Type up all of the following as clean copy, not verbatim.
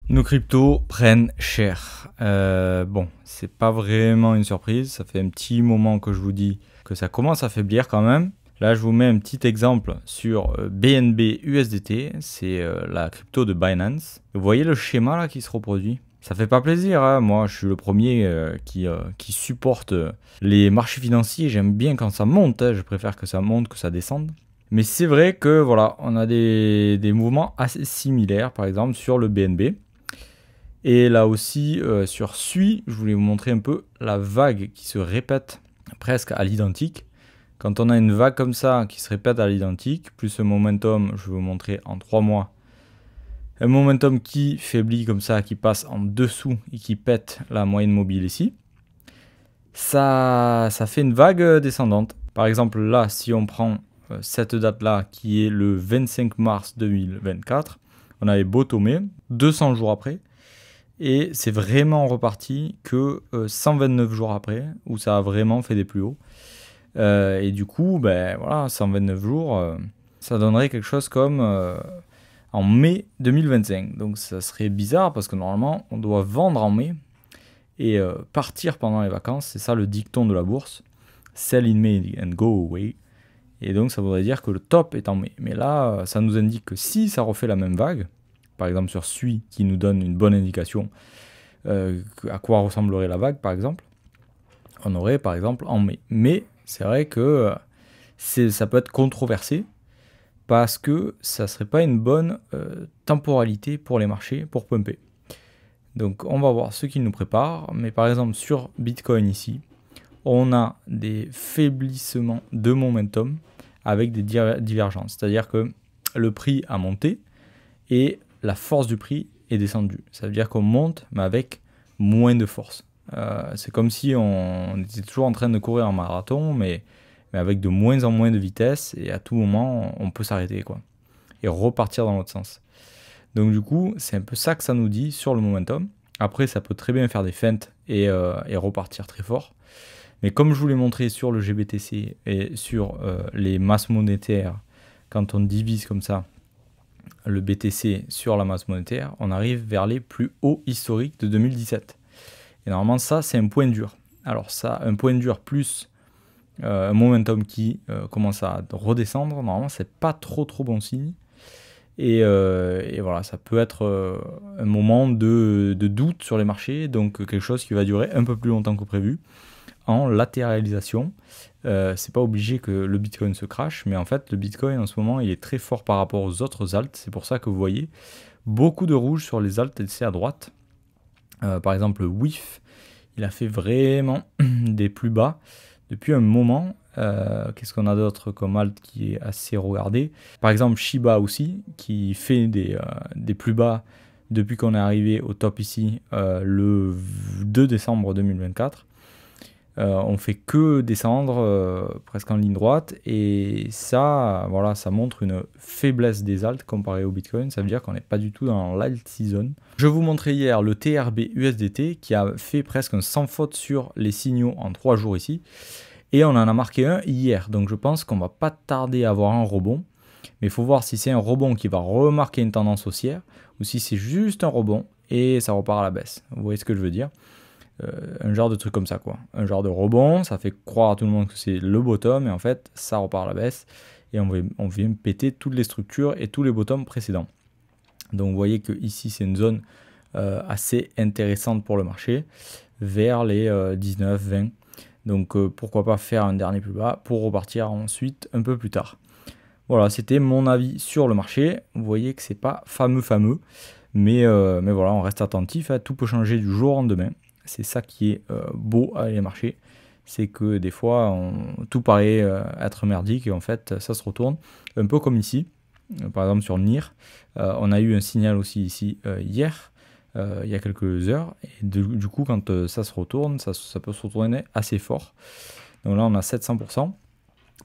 Nos cryptos prennent cher. Bon, c'est pas vraiment une surprise. Ça fait un petit moment que je vous dis que ça commence à faiblir quand même. Là, je vous mets un petit exemple sur BNB USDT. C'est la crypto de Binance. Vous voyez le schéma là qui se reproduit? Ça fait pas plaisir, hein. Moi je suis le premier qui supporte les marchés financiers. J'aime bien quand ça monte, hein. Je préfère que ça monte que ça descende. Mais c'est vrai que voilà, on a des mouvements assez similaires, par exemple sur le BNB. Et là aussi, sur SUI, je voulais vous montrer un peu la vague qui se répète presque à l'identique. Quand on a une vague comme ça qui se répète à l'identique, plus un momentum, je vais vous montrer en 3 mois, un momentum qui faiblit comme ça, qui passe en dessous et qui pète la moyenne mobile ici, ça fait une vague descendante. Par exemple, là, si on prend cette date-là, qui est le 25 mars 2024, on avait bottomé 200 jours après, et c'est vraiment reparti que 129 jours après, où ça a vraiment fait des plus hauts. Et du coup, ben voilà, 129 jours, ça donnerait quelque chose comme en mai 2025. Donc ça serait bizarre parce que normalement, on doit vendre en mai et partir pendant les vacances. C'est ça le dicton de la bourse. Sell in May and go away. Et donc ça voudrait dire que le top est en mai. Mais là, ça nous indique que si ça refait la même vague, par exemple sur SUI, qui nous donne une bonne indication à quoi ressemblerait la vague, par exemple, on aurait par exemple en mai. Mais c'est vrai que ça peut être controversé parce que ça ne serait pas une bonne temporalité pour les marchés pour pumper. Donc on va voir ce qui nous prépare. Mais par exemple sur Bitcoin ici, on a des faiblissements de momentum avec des divergences. C'est-à-dire que le prix a monté et la force du prix est descendue. Ça veut dire qu'on monte mais avec moins de force. C'est comme si on était toujours en train de courir un marathon, mais avec de moins en moins de vitesse, et à tout moment, on peut s'arrêter, quoi, et repartir dans l'autre sens. Donc du coup, c'est un peu ça que ça nous dit sur le momentum. Après, ça peut très bien faire des feintes et repartir très fort. Mais comme je vous l'ai montré sur le GBTC et sur les masses monétaires, quand on divise comme ça le BTC sur la masse monétaire, on arrive vers les plus hauts historiques de 2017. Et normalement, ça, c'est un point dur. Alors ça, un point dur plus un momentum qui commence à redescendre, normalement, c'est pas trop bon signe. Et voilà, ça peut être un moment de doute sur les marchés, donc quelque chose qui va durer un peu plus longtemps que prévu, en latéralisation. C'est pas obligé que le Bitcoin se crache, mais en fait, le Bitcoin en ce moment, il est très fort par rapport aux autres alts. C'est pour ça que vous voyez beaucoup de rouge sur les alts LC à droite. Par exemple, WIF, il a fait vraiment des plus bas depuis un moment. Qu'est-ce qu'on a d'autre comme alt qui est assez regardé? Par exemple, Shiba aussi, qui fait des plus bas depuis qu'on est arrivé au top ici le 2 décembre 2024. On fait que descendre presque en ligne droite, et ça, voilà, ça montre une faiblesse des alts comparé au Bitcoin. Ça veut dire qu'on n'est pas du tout dans l'alt season. Je vous montrais hier le TRB USDT qui a fait presque un sans faute sur les signaux en 3 jours ici, et on en a marqué un hier. Donc je pense qu'on va pas tarder à avoir un rebond, mais il faut voir si c'est un rebond qui va remarquer une tendance haussière ou si c'est juste un rebond et ça repart à la baisse. Vous voyez ce que je veux dire? Un genre de truc comme ça, quoi. Un genre de rebond, ça fait croire à tout le monde que c'est le bottom, et en fait, ça repart à la baisse, et on vient péter toutes les structures et tous les bottoms précédents. Donc vous voyez que ici, c'est une zone assez intéressante pour le marché, vers les 19-20. Donc pourquoi pas faire un dernier plus bas pour repartir ensuite un peu plus tard. Voilà, c'était mon avis sur le marché. Vous voyez que c'est pas fameux, mais voilà, on reste attentif, hein. Tout peut changer du jour au lendemain. C'est ça qui est beau avec les marchés, c'est que des fois tout paraît être merdique et en fait ça se retourne, un peu comme ici. Par exemple sur NIR, on a eu un signal aussi ici hier, il y a quelques heures, et du coup quand ça se retourne, ça peut se retourner assez fort. Donc là on a 700%,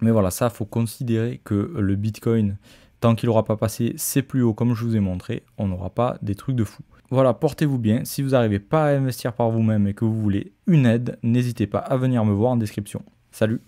mais voilà, ça faut considérer que le Bitcoin, tant qu'il n'aura pas passé ses plus hauts comme je vous ai montré, on n'aura pas des trucs de fou. Voilà, portez-vous bien. Si vous n'arrivez pas à investir par vous-même et que vous voulez une aide, n'hésitez pas à venir me voir en description. Salut!